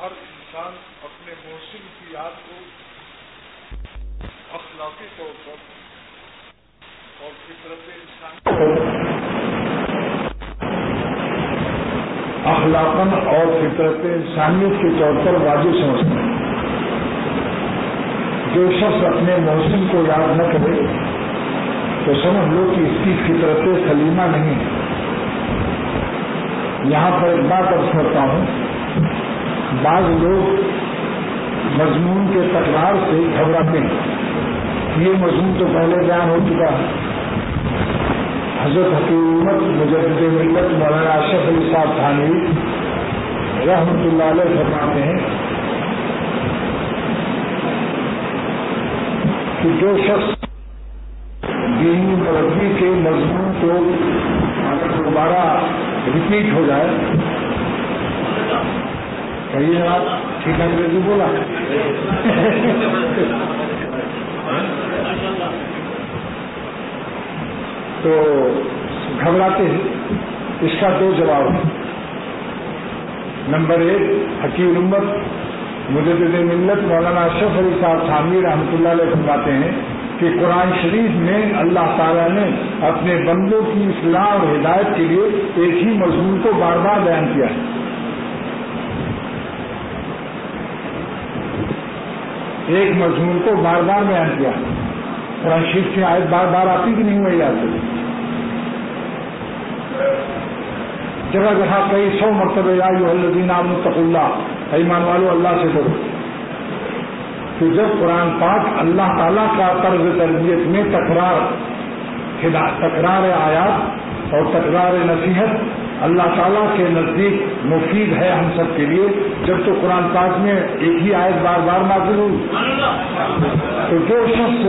ہر انسان اپنے محسن کی یاد کو اخلاقی طور پر اور فطرت اخلاقاً اور فطرت انسانیت کے طور پر واجب سمجھتے ہیں. جو شخص اپنے محسن کو یاد نہ کرے تو سمجھ لو کہ اس کی فطرت سلیمہ نہیں ہے. یہاں پر ایک بات عرض کرتا ہوں، بعض لوگ مضمون کے تکرار سے گھبراتے ہیں. یہ مضمون تو پہلے بیان ہو چکا ہے. حضرت حکیم امت مجدد ملت مولانا اشرف علی صاحب تھانوی رحمۃ اللہ علیہ فرماتے ہیں کہ جو شخص دینی مربی کے مضمون کو اگر دوبارہ ریپیٹ ہو جائے، کہیے جناب ٹھیک انگریزی بولا، تو گھبراتے ہیں. اس کا دو جواب ہے. نمبر ایک، حکیم امت مجدد ملت مولانا اشرف علی صاحب تھانوی رحمۃ اللہ علیہ فرماتے ہیں کہ قرآن شریف میں اللہ تعالیٰ نے اپنے بندوں کی اصلاح اور ہدایت کے لیے ایک ہی مضمون کو بار بار بیان کیا ہے. ایک مضمون کو بار بار بیان کیا ہے. قرآن شریف کی آیت بار بار آتی کہ نہیں ہوئی آتی؟ جگہ جگہ کئی 100 مرتبہ یا ایھا الذین آمنوا اتقوا اللہ، ایمان والو اللہ سے ڈرو. تو جب قرآن پاک اللہ تعالیٰ کا طرز تربیت میں تکرار آیات اور تکرار نصیحت اللہ تعالیٰ کے نزدیک مفید ہے ہم سب کے لیے، جب تو قرآن پاک میں ایک ہی آیت بار بار نازل ہوئی. تو جو شخص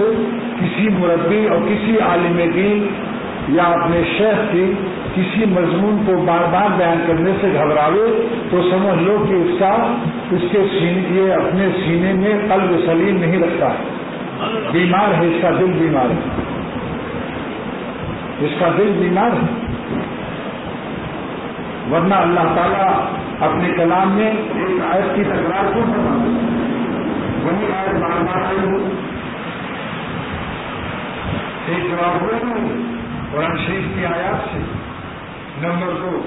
کسی مربی اور کسی عالم دین یا اپنے شیخ کی کسی مضمون کو بار بار بیان کرنے سے گھبراوے تو سمجھ لو کہ اس کے سینے یہ اپنے سینے میں قلب سلیم نہیں رکھتا ہے، بیمار ہے. اس کا دل بیمار ہے، اس کا دل بیمار ہے. ورنہ اللہ تعالیٰ اپنے کلام میں ایک آیت کی تکرار کو وہی آیت بار بار آئی ہو. ایک جواب ہوا نا قرآن شریف کی آیات سے. نمبر 2،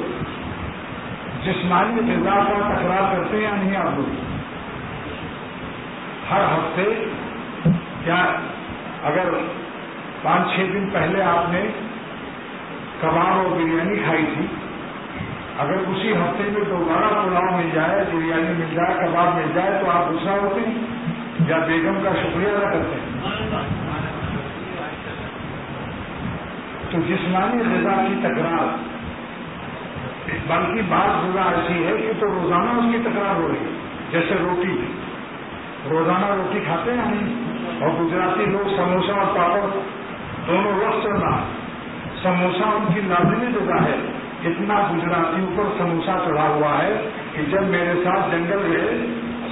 جسمانی غذا کا تکرار کرتے ہیں یا نہیں آپ لوگ؟ ہر ہفتے کیا اگر 5-6 دن پہلے آپ نے کباب اور بریانی کھائی تھی، اگر اسی ہفتے میں دوبارہ پلاؤ مل جائے، بریانی مل جائے، کباب مل جائے تو آپ غصہ ہوتے ہیں یا بیگم کا شکریہ ادا کرتے ہیں؟ تو جسمانی غذا کی تکرار، بلکہ بعض غذا ایسی ہے کہ تو روزانہ اس کی تکرار ہو رہی ہے. جیسے روٹی، روزانہ روٹی کھاتے ہیں نہیں، اور گجراتی لوگ سموسہ اور پاپڑ دونوں وقت چل رہا ہے. سموسہ ان کی لازمی غذا ہے. اتنا گجراتیوں پر سموسہ چڑھا ہوا ہے کہ جب میرے ساتھ جنگل گئے،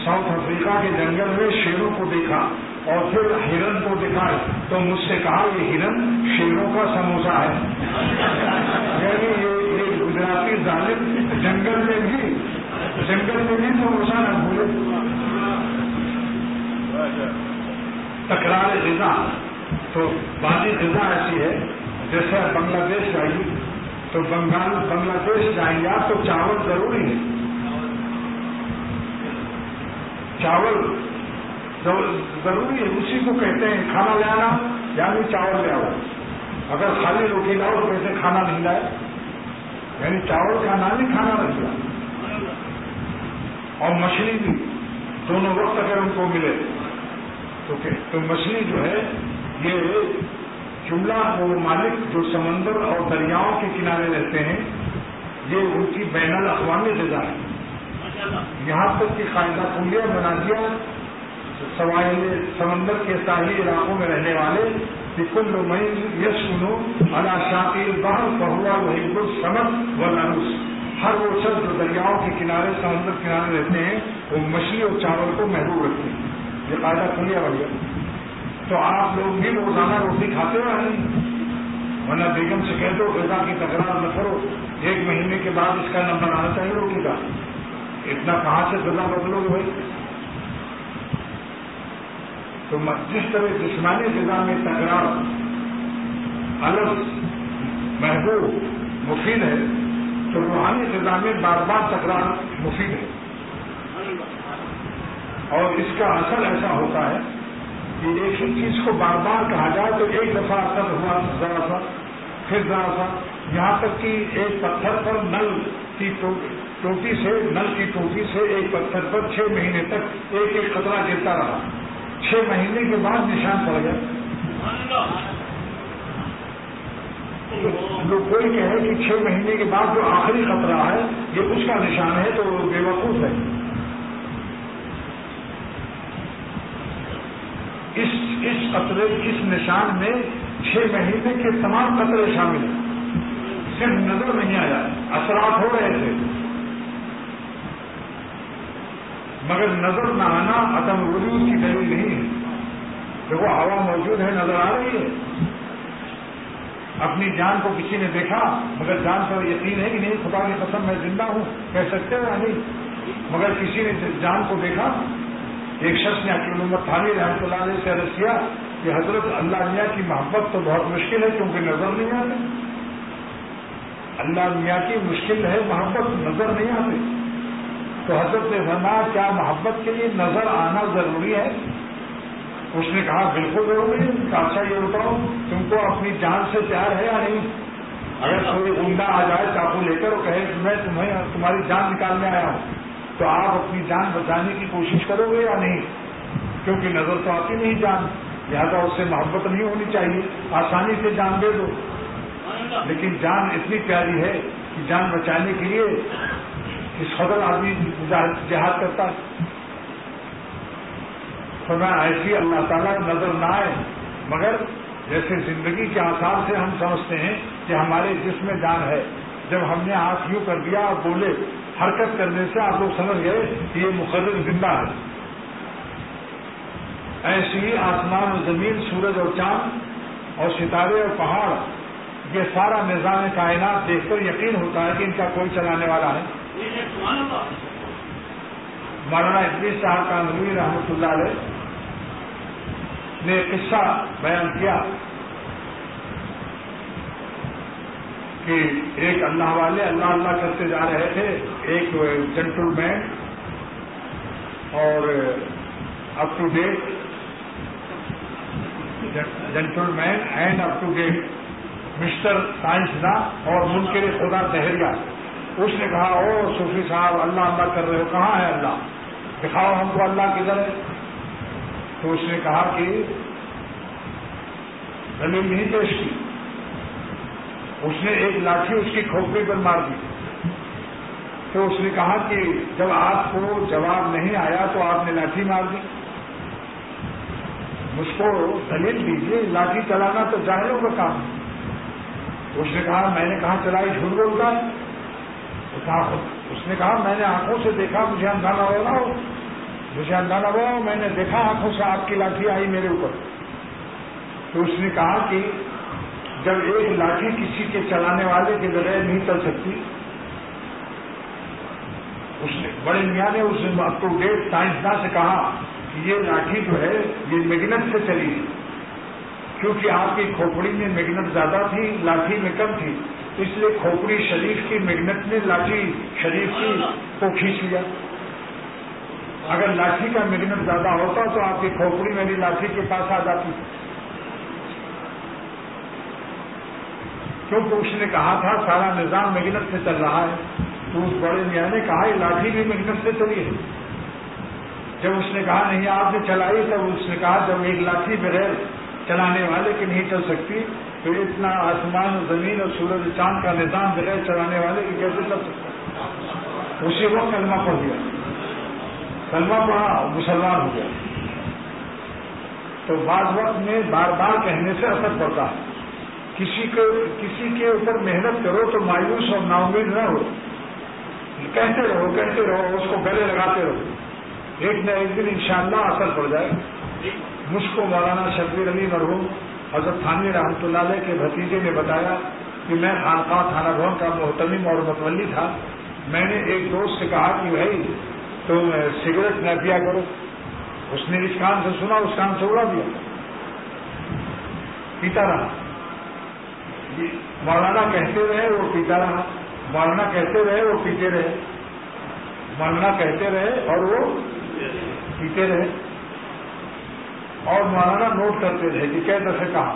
ساؤتھ افریقہ کے جنگل میں شیروں کو دیکھا اور پھر ہرن کو دکھائے تو مجھ سے کہا یہ ہرن شیروں کا سموسہ ہے. یعنی یہ گجراتی ظالم جنگل میں بھی سموسہ نہ بھولے. تکرار غذا تو بعضی غذا ایسی ہے، جیسے بنگلہ دیش جائیے تو بنگلہ دیش جائیں آپ تو چاول ضروری ہے. چاول ضروری ہے، اسی کو کہتے ہیں کھانا لے آنا، یعنی چاول لے آؤ. اگر خالی روٹی لاؤ تو کیسے کھانا نہیں لائے، یعنی چاول کا نام ہی کھانا رکھ دیا. اور مچھلی بھی دونوں وقت اگر ان کو ملے تو مچھلی جو ہے یہ جملہ وہ مالک جو سمندر اور دریاؤں کے کنارے رہتے ہیں، یہ ان کی بین الاقوامی غذا ہے. یہاں تک کہ قاعدہ کلیہ بنا دیا سواحل سمندر کے ساحلی علاقوں میں رہنے والے کل من یسکن علی شاطئ البحر فہو یحب السمک والعنس. ہر وہ شخص جو دریاؤں کے کنارے سمندر کنارے رہتے ہیں وہ مچھلی اور چاول کو محبوب رکھتے ہیں. یہ قاعدہ کلیہ بن گیا. تو آپ لوگ بھی روزانہ روٹی کھاتے ہو نہیں، ورنہ بیگم سے کہہ دو غذا کی تکرار نہ کرو. 1 مہینے کے بعد اس کا نمبر آنا چاہیے روٹی کا. اتنا کہاں سے سزا بدلو گے بھائی؟ تو جس طرح جسمانی غذا میں تکرار الگ محبوب مفید ہے، تو روحانی غذا میں بار بار تکرار مفید ہے. اور اس کا اثر ایسا ہوتا ہے کہ ایک ہی چیز کو بار بار کہا جائے تو ایک دفعہ اثر ہوا ذرا سا، پھر ذرا سا، یہاں تک کہ ایک پتھر پر نل کی ٹوٹی سے ایک پتھر پر 6 مہینے تک ایک ایک قطرہ گرتا رہا. 6 مہینے کے بعد نشان پڑ گیا. کوئی کہے کہ 6 مہینے کے بعد جو آخری قطرہ ہے یہ اس کا نشان ہے تو بے وقوف ہے. اس قطرے اس نشان میں 6 مہینے کے تمام قطرے شامل ہیں. صرف نظر نہیں آیا، اثرات ہو رہے تھے، مگر نظر نہ آنا عدم وجود کی دلیل نہیں ہے. دیکھو ہوا موجود ہے، نظر آ رہی ہے. اپنی جان کو کسی نے دیکھا مگر جان پر یقین ہے کہ نہیں، خدا کی قسم میں زندہ ہوں کہہ سکتے ہیں نہیں، مگر کسی نے جان کو دیکھا. ایک شخص نے عقیل محمد تھانوی رحمۃ اللہ علیہ سے عرض کیا کہ حضرت اللہ میاں کی محبت تو بہت مشکل ہے کیونکہ نظر نہیں آتے. اللہ میاں کی مشکل ہے محبت، نظر نہیں آتے. تو حضرت نے فرمایا کیا محبت کے لیے نظر آنا ضروری ہے؟ اس نے کہا بالکل ضروری ہے. اچھا یہ بتاؤ تم کو اپنی جان سے پیار ہے یا نہیں؟ اگر کوئی عمدہ آ جائے چاقو لے کر اور کہے کہ میں تمہاری جان نکالنے آیا ہوں تو آپ اپنی جان بچانے کی کوشش کرو گے یا نہیں؟ کیونکہ نظر تو آتی نہیں جان، لہٰذا اس سے محبت نہیں ہونی چاہیے، آسانی سے جان دے دو. لیکن جان اتنی پیاری ہے کہ جان بچانے کے لیے اس قدر آدمی جہاد کرتا ہے. فرمایا ایسی اللہ تعالیٰ نظر نہ آئے، مگر جیسے زندگی کے آثار سے ہم سمجھتے ہیں کہ ہمارے جسم میں جان ہے. جب ہم نے ہاتھ یوں کر دیا اور بولے، حرکت کرنے سے آپ لوگ سمجھ گئے کہ یہ مقرر زندہ ہے. ایسی ہی آسمان و زمین، سورج اور چاند اور ستارے اور پہاڑ، یہ سارا نظام کائنات دیکھ کر یقین ہوتا ہے کہ ان کا کوئی چلانے والا ہے. مولانا ادریس صاحب کانگوی رحمۃ اللہ علیہ نے قصہ بیان کیا کہ ایک اللہ والے اللہ کرتے جا رہے تھے. ایک جینٹل مین اور up to date gentleman and up to date mister سائنسداں اور منکر خدا دہریا. اس نے کہا او صوفی صاحب اللہ کر رہے ہو، کہاں ہے اللہ؟ دکھاؤ ہم کو اللہ کدھر ہے. تو اس نے کہا کہ دلیل نہیں پیش کی. اس نے ایک لاٹھی اس کی کھوپڑی پر مار دی. تو اس نے کہا کہ جب آپ کو جواب نہیں آیا تو آپ نے لاٹھی مار دی. مجھ کو دلیل دیجیے، لاٹھی چلانا تو جاہلوں کا کام ہے. اس نے کہا میں نے کہاں چلائی، جھوٹ بولتا ہے. اس نے کہا میں نے آنکھوں سے دیکھا، مجھے اندازہ ہوا، میں نے دیکھا آنکھوں سے آپ کی لاٹھی آئی میرے اوپر. تو اس نے کہا کہ جب ایک لاٹھی کسی کے چلانے والے کے بغیر نہیں چل سکتی، اس نے بڑے میاں نے اس اپ ٹو ڈیٹ سائنسداں سے کہا کہ یہ لاٹھی جو ہے یہ میگنٹ سے چلی، کیونکہ آپ کی کھوپڑی میں میگنٹ زیادہ تھی، لاٹھی میں کم تھی، اس لیے کھوپڑی شریف کی میگنٹ نے لاٹھی شریف کی کو کھینچ لیا. اگر لاٹھی کا میگنٹ زیادہ ہوتا تو آپ کی کھوپڑی میری لاٹھی کے پاس آ جاتی. کیونکہ اس نے کہا تھا سارا نظام میگنٹ سے چل رہا ہے. تو اس بڑے میاں نے کہا یہ لاٹھی بھی میگنٹ سے چلی ہے. جب اس نے کہا نہیں آپ نے چلائی، تب اس نے کہا جب ایک لاٹھی بغیر چلانے والے کی نہیں چل سکتی تو اتنا آسمان و زمین اور سورج چاند کا نظام بغیر چلانے والے کی کیسے چل سکتا؟ اسی وقت کلمہ پڑھ دیا، کلمہ پڑھا، مسلمان ہو گیا. تو بعض وقت میں بار بار کہنے سے اثر پڑتا ہے. کسی کے اوپر محنت کرو تو مایوس اور نا امید نہ ہو، کہتے رہو، اس کو گلے لگاتے رہو، ایک نہ ایک دن انشاءاللہ اثر پڑ جائے. مجھ کو مولانا شبیر علی مرحوم حضرت تھانوی رحمۃ اللہ علیہ کے بھتیجے نے بتایا کہ میں خانقاہ تھانہ بھون کا محتمم اور متولی تھا. میں نے ایک دوست سے کہا کہ بھائی تم سگریٹ نہ پیا کرو. اس نے اس کان سے سنا, اس کان سے اڑا دیا, پیتا رہا. مولانا کہتے رہے وہ پیتا رہا, مولانا کہتے رہے وہ پیتے رہے, مولانا کہتے رہے اور وہ پیتے رہے. اور مولانا نوٹ کرتے رہے کہ کئی دفعے کہا.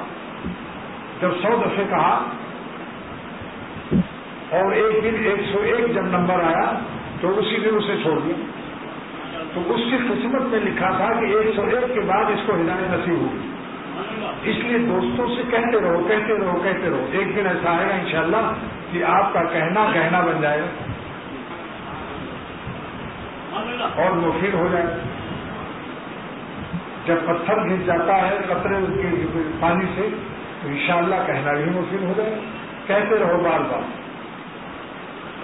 جب 100 دفعے کہا اور ایک دن 101 جب نمبر آیا تو اسی دن اسے چھوڑ دیا. تو اس کی قسمت میں لکھا تھا کہ 101 کے بعد اس کو ہدایت نصیب ہوگی. اس لیے دوستوں سے کہتے رہو کہتے رہو کہتے رہو. ایک دن ایسا آئے گا انشاءاللہ کہ آپ کا کہنا گہنا بن جائے گا اور مفید ہو جائے گا. جب پتھر گھس جاتا ہے قطرے پانی سے تو انشاءاللہ کہنا بھی مفید ہو جائے گا. کہتے رہو بار بار.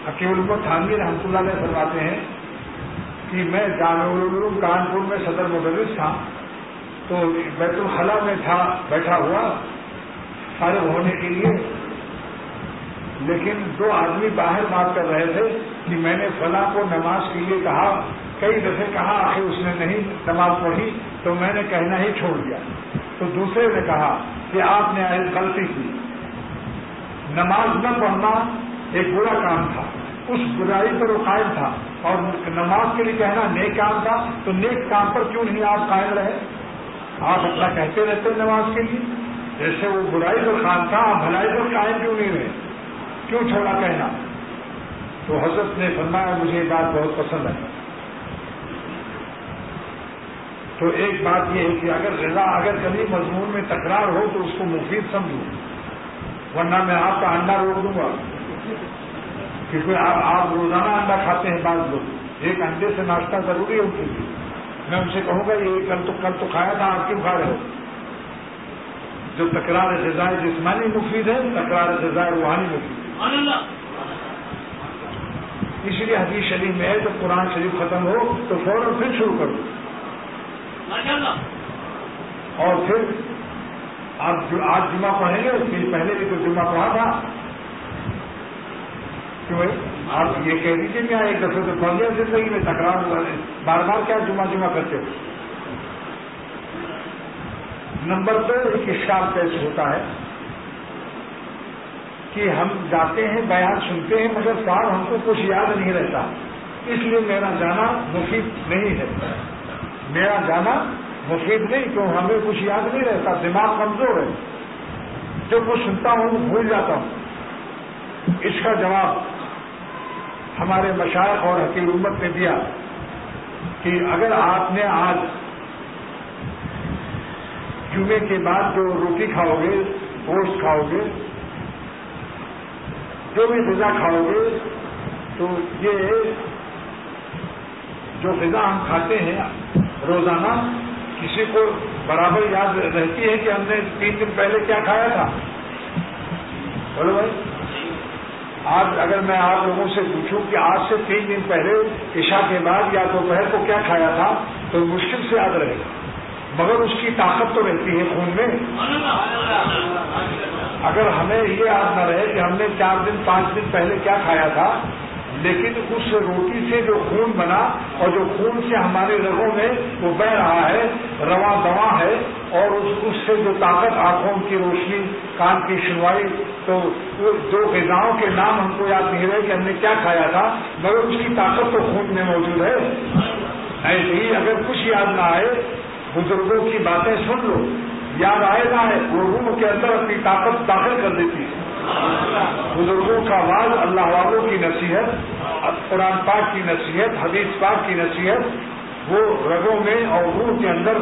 حکیم الامت تھانوی رحمۃ اللہ علیہ فرماتے ہیں کہ میں جامع العلوم کانپور میں صدر مدرس تھا تو بیت الخلاء میں تھا بیٹھا ہوا فارغ ہونے کے لیے, لیکن 2 آدمی باہر بات کر رہے تھے کہ میں نے فلاں کو نماز کے لیے کہا, کئی دفعے کہا, آخر اس نے نہیں نماز پڑھی تو میں نے کہنا ہی چھوڑ دیا. تو دوسرے نے کہا کہ آپ نے غلطی کی, نماز نہ پڑھنا ایک برا کام تھا, اس برائی پر وہ قائم تھا, اور نماز کے لیے کہنا نیک کام تھا, تو نیک کام پر کیوں نہیں آپ قائم رہے؟ آپ اپنا کہتے رہتے نماز کے لیے, جیسے وہ برائی پر قائم تھا آپ بھلائی پر قائم کیوں نہیں رہے, کیوں چھوڑا کہنا؟ تو حضرت نے فرمایا مجھے یہ بات بہت پسند ہے. تو ایک بات یہ ہے کہ اگر کبھی مضمون میں تکرار ہو تو اس کو مفید سمجھو, ورنہ میں آپ کا انڈا روک دوں گا. کیونکہ آپ روزانہ انڈا کھاتے ہیں بعض لوگ, ایک انڈے سے ناشتہ ضروری ہے ان کے لیے. میں ان سے کہوں گا یہ کل تو کھایا تھا, آپ کیوں کھا رہے ہو؟ جو تکرار غذائے جسمانی مفید ہے, تکرار غذائے روحانی مفید ہے. اس لیے حدیث شریف میں ہے جب قرآن شریف ختم ہو تو فوراً پھر شروع کر دو, اور پھر آپ آج جمعہ پڑھیں گے, اس کے پہلے بھی تو جمعہ پڑھا تھا. کیوں بھائی آپ یہ کہہ دیجیے کہ ایک دفعہ تو پڑھ لیا زندگی میں, تکرار بار بار کیا جمعہ کرتے ہو؟ نمبر 2 ایک اشکال پیش ہوتا ہے کہ ہم جاتے ہیں بیان سنتے ہیں مگر صاحب ہم کو کچھ یاد نہیں رہتا, اس لیے میرا جانا مفید نہیں ہے. میرا جانا مفید نہیں, کیوں ہمیں کچھ یاد نہیں رہتا, دماغ کمزور ہے, جو کچھ سنتا ہوں بھول جاتا ہوں. اس کا جواب ہمارے مشائخ اور حکیم امت نے دیا کہ اگر آپ نے آج جمعے کے بعد جو روٹی کھاؤ گے, گوشت کھاؤ گے, جو بھی غذا کھاؤ گے, تو یہ جو غذا ہم کھاتے ہیں روزانہ کسی کو برابر یاد رہتی ہے کہ ہم نے 3 دن پہلے کیا کھایا تھا؟ بولو بھائی. آج اگر میں آپ لوگوں سے پوچھوں کہ آج سے 3 دن پہلے عشاء کے بعد یا دوپہر کو کیا کھایا تھا تو مشکل سے یاد رہے گا, مگر اس کی طاقت تو رہتی ہے خون میں. اگر ہمیں یہ یاد نہ رہے کہ ہم نے 4 دن 5 دن پہلے کیا کھایا تھا, لیکن اس روٹی سے جو خون بنا اور جو خون سے ہمارے رگوں میں وہ بہ رہا ہے, رواں دواں ہے, اور اس سے جو طاقت, آنکھوں کی روشنی, کان کی سنوائی, تو وہ 2 غذاؤں کے نام ہم کو یاد نہیں رہے کہ ہم نے کیا کھایا تھا, مگر اس کی طاقت تو خون میں موجود ہے. ایسے ہی اگر کچھ یاد نہ آئے, بزرگوں کی باتیں سن لو, یاد آئے نہ آئے, وہ روح کے اندر اپنی طاقت داخل کر دیتی ہے. بزرگوں کا آواز, اللہ والوں کی نصیحت, قرآن پاک کی نصیحت, حدیث پاک کی نصیحت, وہ رگوں میں اور روح کے اندر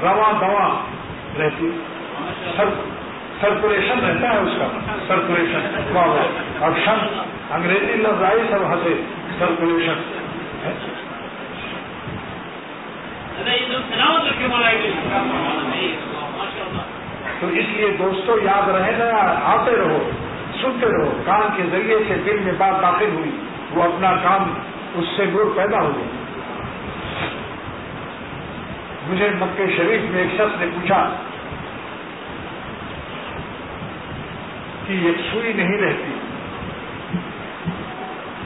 رواں دواں رہتی, سرکولیشن رہتا ہے اس کا, سرکولیشن. اور شن انگریزی لفظ آئی سب ہنسے, سرکولیشن. تو اس لیے دوستوں یاد رہے نا, آتے رہو, سنتے رہو, کان کے ذریعے سے دل میں بات داخل ہوئی, وہ اپنا کام اس سے نور پیدا ہو گیا. مجھے مکہ شریف میں ایک شخص نے پوچھا کہ یکسوئی نہیں رہتی,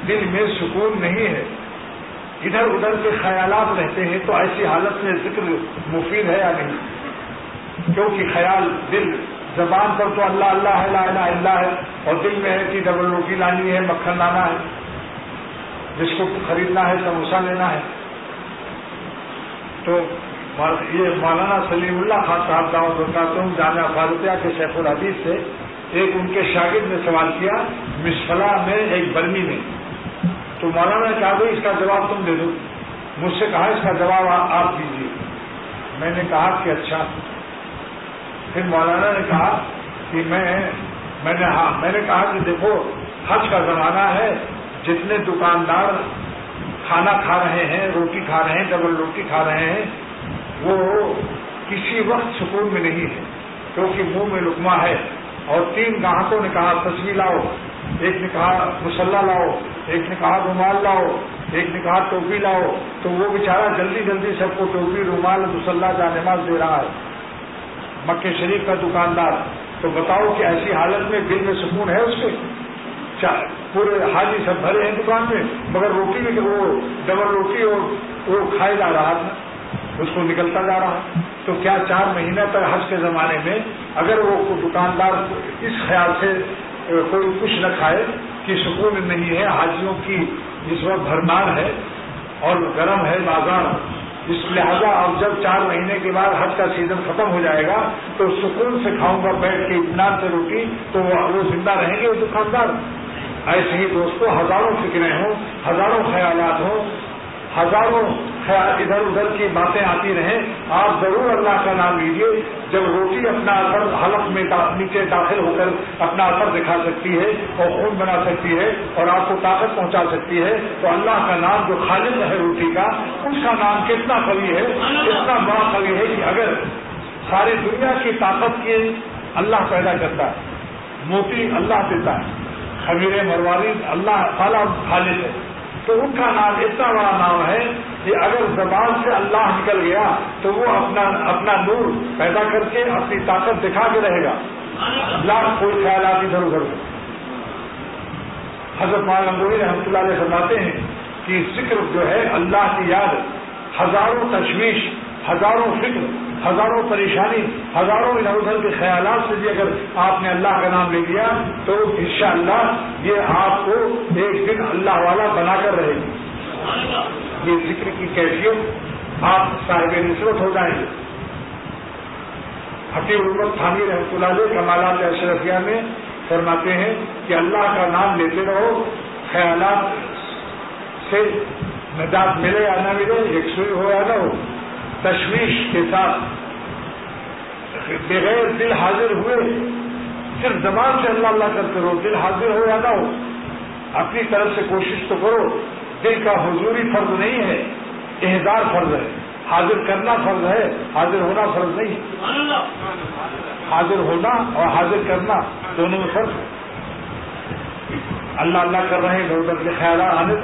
دل میں سکون نہیں ہے، ادھر ادھر کے خیالات رہتے ہیں، تو ایسی حالت میں ذکر مفید ہے یا نہیں؟ کیونکہ خیال دل زبان پر تو اللہ اللہ ہے، لا الہ الا ہے، اور دل میں ہے کہ ڈبل روٹی لانی ہے، مکھن لانا ہے، بسکٹ خریدنا ہے، سموسہ لینا ہے۔ تو یہ مولانا سلیم اللہ خان صاحب دعوت برکاتہم جامعہ فاروقیہ کے شیخ الحدیث سے ایک ان کے شاگرد نے سوال کیا مسفلا میں ایک برمی میں، تو مولانا نے کہا بھائی اس کا جواب تم دے دو، مجھ سے کہا اس کا جواب آپ دیجیے۔ میں نے کہا کہ اچھا۔ پھر مولانا نے کہا کہ میں نے کہا کہ دیکھو حج کا زمانہ ہے، جتنے دکاندار کھانا کھا رہے ہیں، روٹی کھا رہے ہیں، ڈبل روٹی کھا رہے ہیں، وہ کسی وقت سکون میں نہیں ہے، کیونکہ منہ میں لقمہ ہے۔ اور 3 گاہکوں نے کہا تصویر لاؤ، ایک نے کہا مسلح لاؤ، ایک نے کہا رومال لاؤ، ایک نے کہا ٹوپی لاؤ، تو وہ بیچارہ جلدی جلدی سب کو ٹوپی، رومال، مسلح، جانماز دے رہا ہے، مکہ شریف کا دکاندار۔ تو بتاؤ کہ ایسی حالت میں دل میں سکون ہے اس کے؟ پورے حاجی سب بھرے ہیں دکان میں، مگر روٹی بھی وہ ڈبل روٹی اور وہ کھائے جا رہا تھا، اس کو نکلتا جا رہا۔ تو کیا 4 مہینے تک حج کے زمانے میں اگر وہ دکاندار اس خیال سے کوئی کچھ نہ کھائے کہ سکون نہیں ہے، حاجیوں کی اس وقت بھرمار ہے اور گرم ہے بازار، اس لہذا اب جب 4 مہینے کے بعد حج کا سیزن ختم ہو جائے گا تو سکون سے کھاؤں گا بیٹھ کے اطمینان سے روٹی، تو وہ زندہ رہیں گے وہ دکاندار۔ ایسے ہی دوستوں ہزاروں فکریں ہوں، ہزاروں خیالات ہوں، ہزاروں ادھر ادھر کی باتیں آتی رہیں، آپ ضرور اللہ کا نام لیجیے۔ جب روٹی اپنا اثر حلق میں نیچے داخل ہو کر اپنا اثر دکھا سکتی ہے اور خون بنا سکتی ہے اور آپ کو طاقت پہنچا سکتی ہے، تو اللہ کا نام جو خالق ہے روٹی کا، اس کا نام کتنا قوی ہے، اتنا بڑا قوی ہے کہ اگر ساری دنیا کی طاقت کی اللہ پیدا کرتا ہے، موتی اللہ دیتا ہے، خمیر مروارید اللہ تعالیٰ خالق ہے، تو ان کا نام اتنا بڑا نام ہے کہ اگر زبان سے اللہ نکل گیا تو وہ اپنا نور پیدا کر کے اپنی طاقت دکھا کے رہے گا، لاکھ کوئی خیالات ادھر ادھر۔ حضرت مولانا گنگوہی رحمۃ اللہ علیہ فرماتے ہیں کہ ذکر جو ہے اللہ کی یاد، ہزاروں تشویش، ہزاروں فکر، ہزاروں پریشانی، ہزاروں ادھر ادھر کے خیالات سے بھی اگر آپ نے اللہ کا نام لے لیا تو انشاءاللہ یہ آپ کو ایک دن اللہ والا بنا کر رہے گی۔ یہ ذکر کی کیفیت آپ صاحب نسبت ہو جائیں گے۔ حکیم الامت تھانوی رحمۃ اللہ علیہ کمالات اشرفیہ میں فرماتے ہیں کہ اللہ کا نام لیتے رہو، خیالات سے نجات ملے یا نہ ملے، یکسوئی ہو یا نہ ہو، تشویش کے ساتھ بغیر دل حاضر ہوئے صرف زبان سے اللہ اللہ کرتے رہو، دل حاضر ہو یا نہ ہو، اپنی طرف سے کوشش تو کرو۔ دل کا حضوری فرض نہیں ہے، احضار فرض ہے، حاضر کرنا فرض ہے، حاضر ہونا فرض نہیں۔ حاضر ہونا اور حاضر کرنا دونوں میں فرض ہے۔ اللہ اللہ کر رہے ہیں ادھر کے خیالات آنے،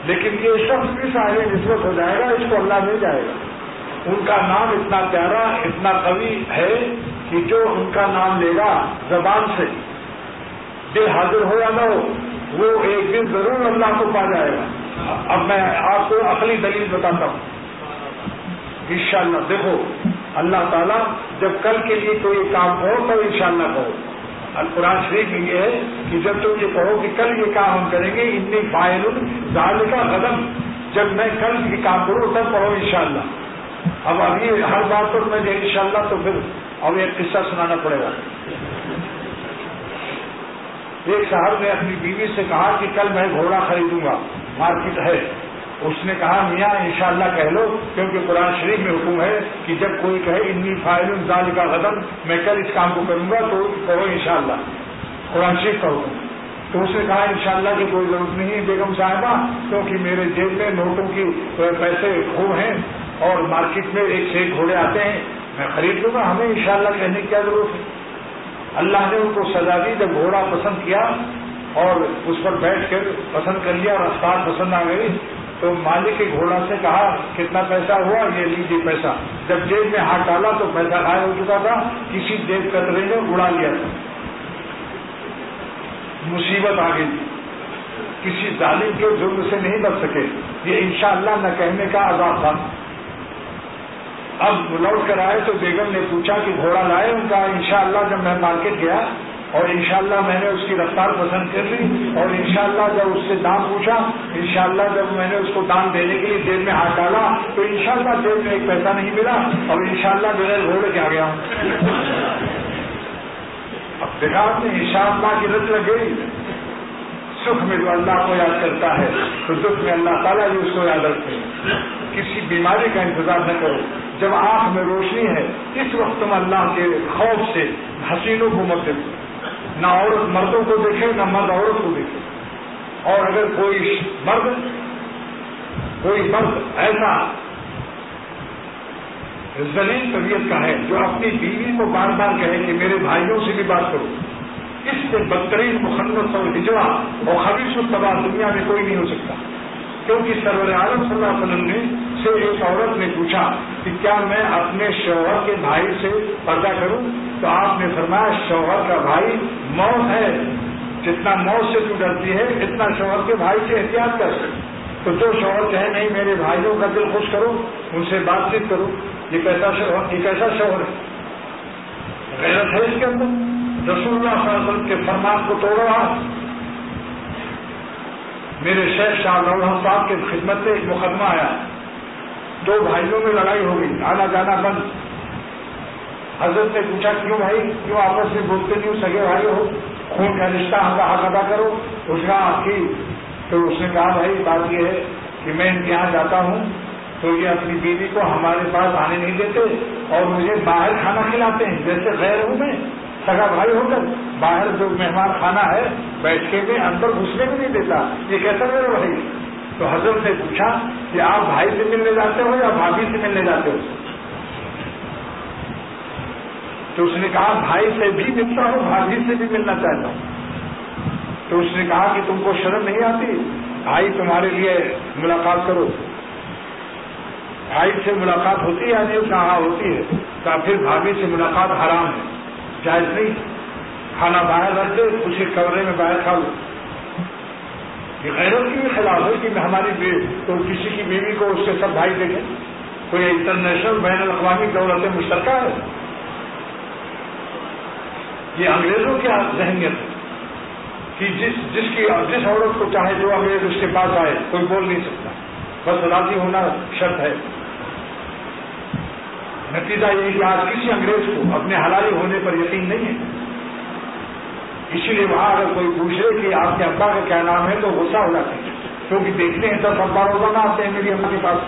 لیکن یہ شخص بھی صاحب نسبت ہو جائے گا، اس کو اللہ مل جائے گا۔ ان کا نام اتنا پیارا، اتنا قوی ہے کہ جو ان کا نام لے گا زبان سے، دل حاضر ہو یا نہ ہو، وہ ایک دن ضرور اللہ کو پا جائے گا۔ اب میں آپ کو عقلی دلیل بتاتا ہوں انشاءاللہ۔ دیکھو اللہ تعالیٰ جب کل کے لیے کوئی کام کرو تو انشاءاللہ کرو۔ قرآن شریف میں یہ ہے کہ جب تم یہ کہو کہ کل یہ کام ہم کریں گے، انی فاعل ذالک غدا، جب میں کل یہ کام کروں تب پڑھو انشاءاللہ۔ اب ابھی ہر بات پر میں انشاءاللہ تو پھر اب ایک قصہ سنانا پڑے گا۔ ایک صاحب نے اپنی بیوی سے کہا کہ کل میں گھوڑا خریدوں گا، مارکیٹ ہے۔ اس نے کہا میاں انشاءاللہ کہہ لو، کیونکہ قرآن شریف میں حکم ہے کہ جب کوئی کہے انی فاعل ذالک غدا، میں کل اس کام کو کروں گا، تو کہو انشاءاللہ، قرآن شریف کا حکم۔ تو اس نے کہا انشاءاللہ کی کوئی ضرورت نہیں بیگم صاحبہ، کیونکہ میرے جیب میں نوٹوں کی پیسے خوب ہیں اور مارکیٹ میں ایک سے ایک گھوڑے آتے ہیں، میں خرید لوں گا، ہمیں انشاءاللہ کہنے کی کیا ضرورت ہے۔ اللہ نے ان کو سزا دی، جب گھوڑا پسند کیا اور اس پر بیٹھ کر پسند کر لیا اور رفتار پسند آ گئی، تو مالک کے گھوڑا سے کہا کتنا پیسہ ہوا، یہ لیجیے پیسہ۔ جب جیب میں ہاتھ ڈالا تو پیسہ غائب ہو چکا تھا، کسی جیب کترے نے اڑا لیا تھا۔ مصیبت آ گئی کسی ظالم کے ظلم سے نہیں بچ سکے. یہ انشاءاللہ نہ کہنے کا عذاب تھا. اب لوٹ کر آئے تو بیگم نے پوچھا کہ گھوڑا لائے؟ ان کا انشاءاللہ جب میں مارکیٹ گیا اور انشاءاللہ میں نے اس کی رفتار پسند کر لی اور انشاءاللہ جب اس سے دام پوچھا، انشاءاللہ جب میں نے اس کو دام دینے کے لیے جیب میں ہاتھ ڈالا تو انشاءاللہ جیب میں ایک پیسہ نہیں ملا اور انشاءاللہ بغیر گھوڑے کے آ گیا. اب دیکھا آپ نے انشاءاللہ کی رت لگ گئی. سکھ میں جو اللہ کو یاد کرتا ہے تو دکھ میں اللہ تعالیٰ بھی اس کو یاد رکھتے ہیں. کسی بیماری کا انتظار نہ کرو. جب آنکھ میں روشنی ہے اس وقت تم اللہ کے خوف سے حسینوں کو مت دیکھو. نہ عورت مردوں کو دیکھے نہ مرد عورت کو دیکھے. اور اگر کوئی مرد ایسا ذلیل طبیعت کا ہے جو اپنی بیوی کو بار بار کہے کہ میرے بھائیوں سے بھی بات کرو، اس سے بدترین مخنث اور ہجوا اور خبیث الطبع دنیا میں کوئی نہیں ہو سکتا. کیونکہ سرور عالم صلی اللہ علیہ وسلم سے ایک عورت نے پوچھا کہ کیا میں اپنے شوہر کے بھائی سے پردہ کروں؟ تو آپ نے فرمایا شوہر کا بھائی موت ہے، جتنا موت سے تو ڈرتی ہے اتنا شوہر کے بھائی سے احتیاط کر. تو جو شوہر کہے نہیں میرے بھائیوں کا دل خوش کرو، ان سے بات چیت کرو، یہ کیسا شوہر ہے؟ غیرت ہے اس کے اندر. رسول اللہ صلی اللہ علیہ وسلم کے فرمان کو توڑو. میرے شیخ شاہ نورحم صاحب کی خدمت سے ایک مقدمہ آیا، 2 بھائیوں میں لڑائی ہو گئی، آنا جانا بند. حضرت نے پوچھا کیوں بھائی، کیوں آپس میں بولتے نہیں؟ سگے بھائی ہو، خون کا رشتہ ہم کا حق ادا کرو. اس کا کی تو اس نے کہا بھائی بات یہ ہے کہ میں ان کے یہاں جاتا ہوں تو یہ اپنی بیوی کو ہمارے پاس آنے نہیں دیتے اور مجھے باہر کھانا کھلاتے ہیں. جیسے غیر ہوں میں سگا بھائی ہو کر باہر جو مہمان خانہ ہے بیٹھ کے میں اندر گھسنے بھی نہیں دیتا. یہ کیسا میرے بھائی؟ تو حضرت نے پوچھا کہ آپ بھائی سے ملنے جاتے ہو یا بھابھی سے ملنے جاتے ہو؟ تو اس نے کہا بھائی سے بھی ملتا ہوں، بھابھی سے بھی ملنا چاہتا ہوں. تو اس نے کہا کہ تم کو شرم نہیں آتی؟ بھائی تمہارے لیے ملاقات کرو. بھائی سے ملاقات ہوتی ہے نہیں؟ کہاں ہوتی ہے. تو پھر بھابھی سے ملاقات حرام ہے، جائز نہیں. کھانا باہر رکھ دے، اسی کمرے میں باہر کھا لو. یہ غیرت کی بھی خلاف ہے کہ ہماری تو کسی کی بیوی کو اس کے سب بھائی دیکھیں. کوئی انٹرنیشنل بین الاقوامی دولت مشترکہ ہے. یہ انگریزوں کی ذہنیت ہے کہ جس عورت کو چاہے جو انگریز اس کے پاس آئے کوئی بول نہیں سکتا، بس راضی ہونا شرط ہے. نتیجہ یہ کہ آج کسی انگریز کو اپنے حلالی ہونے پر یقین نہیں ہے. اسی لیے وہاں اگر کوئی پوچھے کہ آپ کے ابا کا کیا نام ہے تو غصہ ہو جاتے ہیں، کیونکہ دیکھتے ہیں 10 ابا روزانہ آتے ہیں میری اما کے پاس.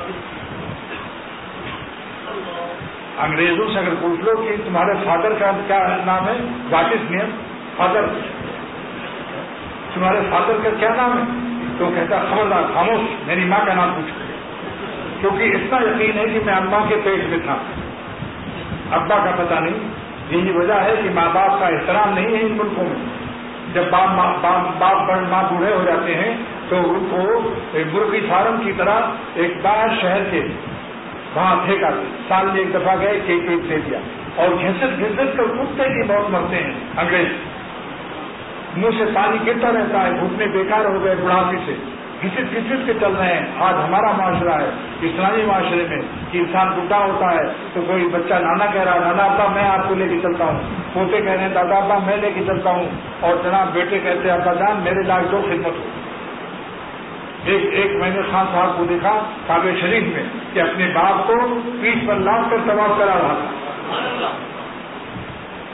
انگریزوں سے اگر پوچھ لو کہ تمہارے فادر کا کیا نام ہے، واٹ از نیم فادر، تمہارے فادر کا کیا نام ہے، تو کہتا خبردار خاموش، میری ماں کا نام پوچھو. کیونکہ اتنا یقین ہے کہ میں اماں کے پیٹ میں تھا، ابا کا پتہ نہیں. یہی وجہ ہے کہ ماں باپ کا احترام نہیں ہے ان ملکوں میں. جب ماں بوڑھے ہو جاتے ہیں تو ان کو مرغی فارم کی طرح ایک باہر شہر کے وہاں پھینکا. سال میں ایک دفعہ گئے کیک دے دیا اور گھسٹ کر کتے کی موت مرتے ہیں انگریز. منہ سے پانی گرتا رہتا ہے، گھٹنے بیکار ہو گئے بڑھاپے سے، گھسٹ کے چل رہے ہیں. آج ہمارا معاشرہ ہے اسلامی معاشرے میں کہ انسان بوڑھا ہوتا ہے تو کوئی بچہ نانا کہہ رہا ہے نانا ابا میں آپ کو لے کے چلتا ہوں، پوتے کہہ رہے ہیں دادا ابا میں لے کے چلتا ہوں، اور جناب بیٹے کہتے ہیں ابا جان میرے لاکھ جو خدمت ہو. ایک میں نے خان صاحب کو دیکھا کعبہ شریف میں کہ اپنے باپ کو پیٹھ پر لاد کر طواف کرا رہا تھا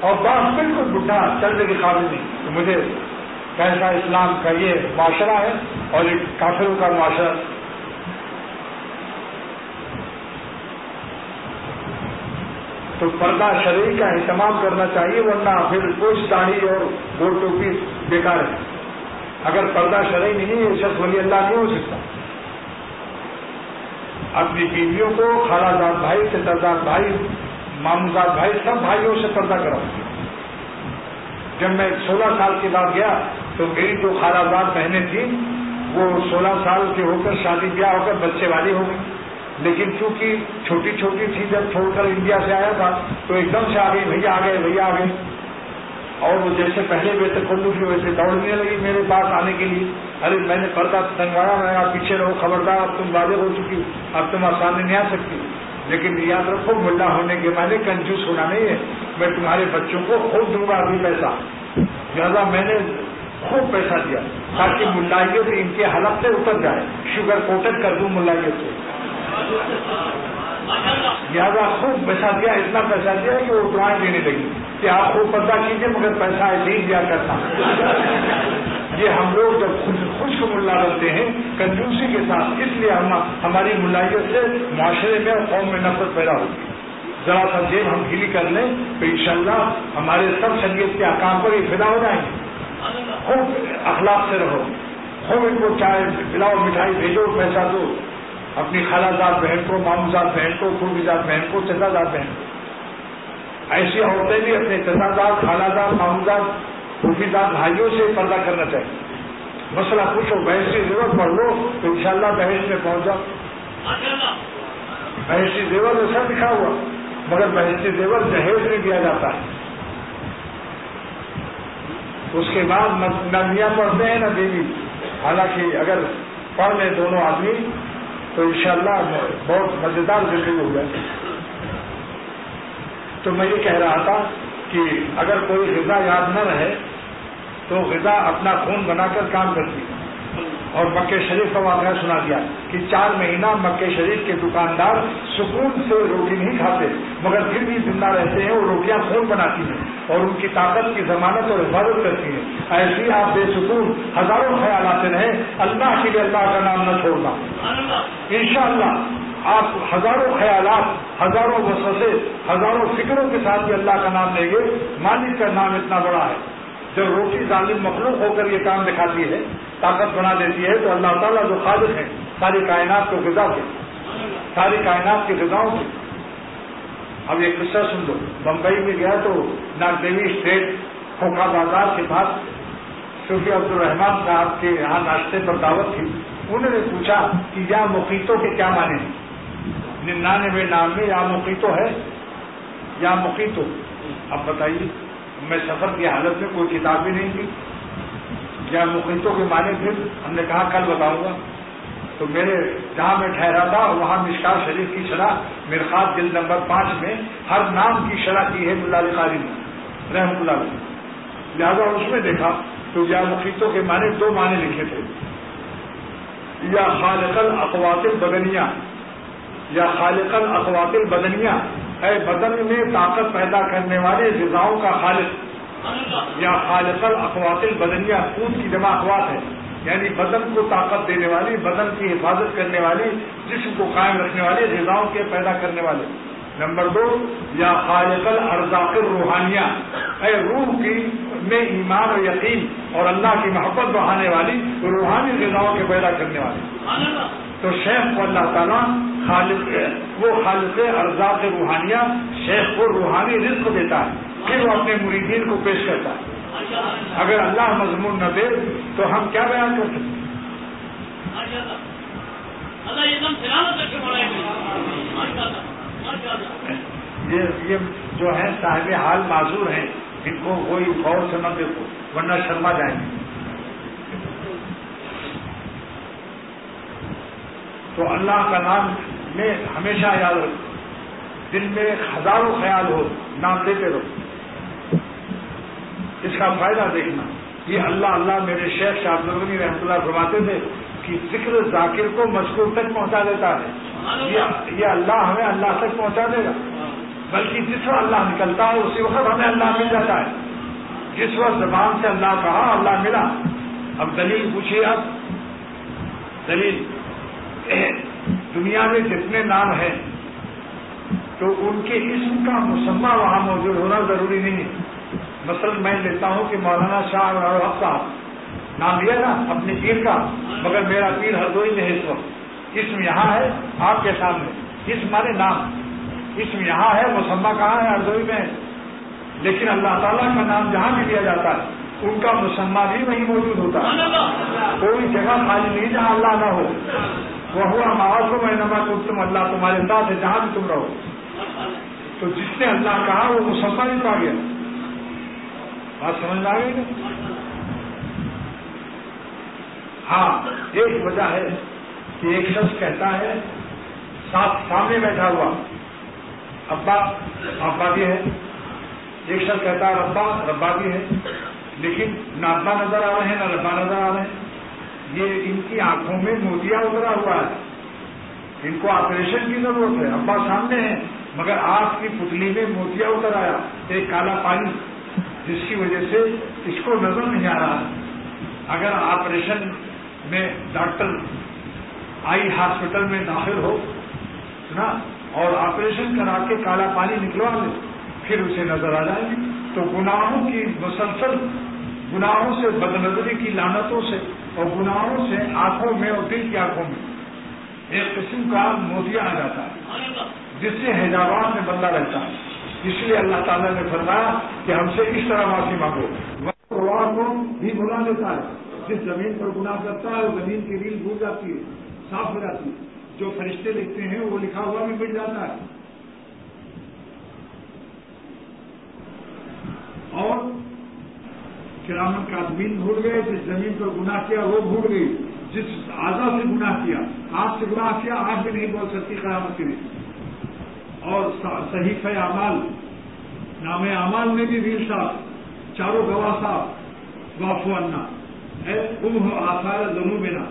اور باپ بالکل بڈھا چلنے کے قابل نہیں. تو مجھے کیسا اسلام کا یہ معاشرہ ہے اور ایک کافروں کا معاشرہ. تو پردہ شرعی کا اہتمام کرنا چاہیے، ورنہ پھر کوئی داڑھی اور گول ٹوپی بیکار ہے. اگر پردہ شرعی نہیں ہے شخص ولی اللہ نہیں ہو سکتا. اپنی بیویوں کو خالہ زاد بھائی، چچا بھائی، ماموں زاد بھائی سب بھائیوں سے پردہ کراؤ. جب میں 16 سال کے بعد گیا تو میری جو خالہ زاد بہنیں تھیں وہ 16 سال کے ہو کر شادی بیاہ ہو کر بچے والی ہو گئی، لیکن چونکہ چھوٹی چھوٹی تھی جب چھوڑ کر انڈیا سے آیا تھا تو ایک دم سے آ گئی بھیا آ گئے بھیا آ گئے. اور وہ جیسے پہلے بے تکلف تھی ویسے دوڑنے لگی میرے پاس آنے کے لیے. ارے میں نے پردہ تنگوایا, میں آپ پیچھے رہو, خبردار اب تم بالغ ہو چکی, اب تم سامنے نہیں آ سکتی. لیکن یاد رکھو ملا ہونے کے معنی کنجوس ہونا نہیں ہے. میں تمہارے بچوں کو خوب دوں گا ابھی پیسہ, لہٰذا میں نے خوب پیسہ دیا تاکہ ملائیت ان کے حلق سے اتر جائے, شوگر کوٹڈ کر دوں ملائیت سے. لہٰذا خوب پیسہ دیا, اتنا پیسہ دیا کہ وہ دعائیں دینے لگی کہ آپ خوب پردہ کیجیے مگر پیسہ ایسے ہی دیا کرتا. یہ ہم لوگ جب خشک ملا بنتے ہیں کنجوسی کے ساتھ, اس لیے ہماری ملائیت سے معاشرے میں اور قوم میں نفرت پیدا ہوتی ہے. ذرا سا جیب ہم ڈھیلی کر لیں تو انشاءاللہ ہمارے سب شریعت کے احکام پر یہ فدا ہو جائیں گے. خوب اخلاق سے رہو, خوب ان کو چائے پلاؤ, مٹھائی بھیجو, پیسہ دو. اپنی خالہ زاد بہن کو, ماموں زاد بہن کو, پھوپھی زاد بہن کو, چچا زاد بہن کو. ایسی عورتیں بھی اپنے چچا زاد, خالہ زاد, ماموں زاد, پھوپھی زاد بھائیوں سے پردہ کرنا چاہیے. مسئلہ پوچھو, بحث کی ضرورت پڑھ لو تو انشاءاللہ بحث میں پہنچ جاؤ. بحث کی زیور ایسا لکھا ہوا, مگر بحث کی زیور جہیز نہیں دیا جاتا ہے. اس کے بعد نہ میاں پڑھتے ہیں نہ بیوی. حالانکہ اگر پڑھ لیں دونوں آدمی تو انشاءاللہ بہت مزیدار زندگی ہو جائے. تو میں یہ کہہ رہا تھا کہ اگر کوئی غذا یاد نہ رہے تو غذا اپنا خون بنا کر کام کرتی ہے. اور مکہ شریف کا واقعہ سنا دیا کہ 4 مہینہ مکہ شریف کے دکاندار سکون سے روٹی نہیں کھاتے مگر پھر بھی زندہ رہتے ہیں. وہ روٹیاں خون بناتی ہیں اور ان کی طاقت کی ضمانت اور حفاظت کرتی ہیں. ایسی آپ بے سکون ہزاروں خیال آتے رہیں, اللہ کے لیے اللہ کا نام نہ چھوڑنا. انشاءاللہ آپ ہزاروں خیالات, ہزاروں وسوسے, ہزاروں فکروں کے ساتھ بھی اللہ کا نام لیں گے. مالک کا نام اتنا بڑا ہے. جب روٹی ظالم مخلوق ہو کر یہ کام دکھاتی ہے, طاقت بنا دیتی ہے, تو اللہ تعالیٰ جو خالق ہے ساری کائنات کو غذا کے, ساری کائنات کی غذاؤں سے. اب یہ قصہ سن لو. بمبئی میں گیا تو ناگ دیوی اسٹیٹ کھوکھا بازار کے پاس صوفی عبدالرحمان صاحب کے یہاں ناشتے پر دعوت تھی. انہوں نے پوچھا کہ یا مقیتوں کے کیا معنی ہیں. 99 نام میں یا مقیتو ہے, یا مقیتو. اب بتائیے, میں سفر کی حالت میں کوئی کتاب بھی نہیں تھی. یا مقیتوں کے معنی پھر ہم نے کہا کل بتاؤں گا. تو میرے جہاں میں ٹھہرا تھا وہاں مشکات شریف کی شرح مرقات جلد نمبر 5 میں ہر نام کی شرح کی ہے ملا علی قاری نے رحمۃ اللہ علیہ. لہٰذا اس میں دیکھا تو یا مقیتوں کے معنی 2 معنی لکھے تھے. یا خالق الاقوات البدنیہ, یا خالق الاقوات البدنیہ, اے بدن میں طاقت پیدا کرنے والے غذاؤں کا خالق. یا خالق الاقوات البدنیہ, خون کی جمع اقوات ہے یعنی بدن کو طاقت دینے والی, بدن کی حفاظت کرنے والی, جسم کو قائم رکھنے والی غذاؤں کے پیدا کرنے والے. نمبر 2 یا خالق الارزاق الروحانیہ, اے روح کی میں ایمان و یقین اور اللہ کی محبت بڑھانے والی روحانی غذاؤں کے پیدا کرنے والی. تو شیخ کو اللہ تعالیٰ وہ خالق ارزاق روحانیہ شیخ کو روحانی رزق دیتا ہے, پھر وہ اپنے مریدین کو پیش کرتا ہے. اگر اللہ مضمون نہ دے تو ہم کیا بیان کر سکتے. یہ جو ہے صاحب حال معذور ہیں, ان کو کوئی غور سے نہ دیکھو ورنہ شرما جائیں گے. تو اللہ کا نام میں ہمیشہ یاد رکھو, دل میں ہزاروں خیال ہو, نام لیتے رہو. اس کا فائدہ دیکھنا. یہ اللہ اللہ میرے شیخ شاہ عبد الغنی رحمۃ اللہ فرماتے تھے کہ ذکر ذاکر کو مذکور تک پہنچا دیتا ہے. یہ اللہ ہمیں اللہ تک پہنچا دے گا, بلکہ جس وقت اللہ نکلتا ہے اسی وقت ہمیں اللہ مل جاتا ہے. جس وقت زبان سے اللہ کہا اللہ ملا. اب دلیل پوچھیے. اب دلیل, دنیا میں جتنے نام ہیں تو ان کے اسم کا مسمى وہاں موجود ہونا ضروری نہیں ہے. مثلا میں لیتا ہوں کہ مولانا شاہ حق صاحب نام لیا نا اپنے پیر کا, مگر میرا پیر ہردوئی میں ہے اس وقت. اسم یہاں ہے آپ کے سامنے, اسم مانے نام, اسم یہاں ہے مسمى کہاں ہے ہردوئی میں ہے. لیکن اللہ تعالیٰ کا نام جہاں بھی لیا جاتا ہے ان کا مسمى بھی وہیں موجود ہوتا ہے. کوئی جگہ خالی نہیں جہاں اللہ نہ ہو. وہ ہوا معاذ میں نما تم, اللہ تمہارے ساتھ ہے جہاں بھی تم رہو. تو جس نے اللہ کہا وہ مسمى بھی پا گیا. بات سمجھ میں آ گئی نا؟ ہاں، ایک وجہ ہے کہ ایک شخص کہتا ہے سامنے بیٹھا ہوا ابا ابا بھی ہے، ایک شخص کہتا ہے ربا ربا بھی ہے، لیکن نہ ابا نظر آ رہے ہیں نہ ربا نظر آ رہے ہیں. یہ ان کی آنکھوں میں موتیا اترا ہوا ہے، ان کو آپریشن کی ضرورت ہے. ابا سامنے ہے مگر آنکھ کی پتلی میں موتیا اتر آیا، ایک کالا پانی، جس کی وجہ سے اس کو نظر نہیں آ رہا. اگر آپریشن میں ڈاکٹر آئی ہاسپٹل میں داخل ہو نا اور آپریشن کرا کے کالا پانی نکلوا لے پھر اسے نظر آ جائے گی. تو گناہوں کی مسلسل گناہوں سے، بدنظری کی لعنتوں سے اور گناہوں سے آنکھوں میں اور دل کی آنکھوں میں ایک قسم کا موتیا آ جاتا ہے جس سے حجابات میں بندہ رہتا ہے. اس لیے اللہ تعالیٰ نے فرمایا کہ ہم سے اس طرح معافی مانگو. اللہ کو بھی بھلا دیتا ہے. جس زمین پر گناہ کرتا ہے وہ زمین کی ریل بھول جاتی ہے، صاف ہو جاتی ہے. جو فرشتے لکھتے ہیں وہ لکھا ہوا بھی مٹ جاتا ہے. اور کرامن کاتبین بھول گئے، جس زمین پر گناہ کیا وہ بھول گئی. جس اعضاء سے گناہ کیا، آنکھ سے گناہ کیا، آنکھ بھی نہیں بول سکتی قیامت کے لیے. اور صحیفہ اعمال، نام اعمال میں بھی ریل صاحب، چاروں گواہ صاحب وافو عنا اے آثار ذنوبنا،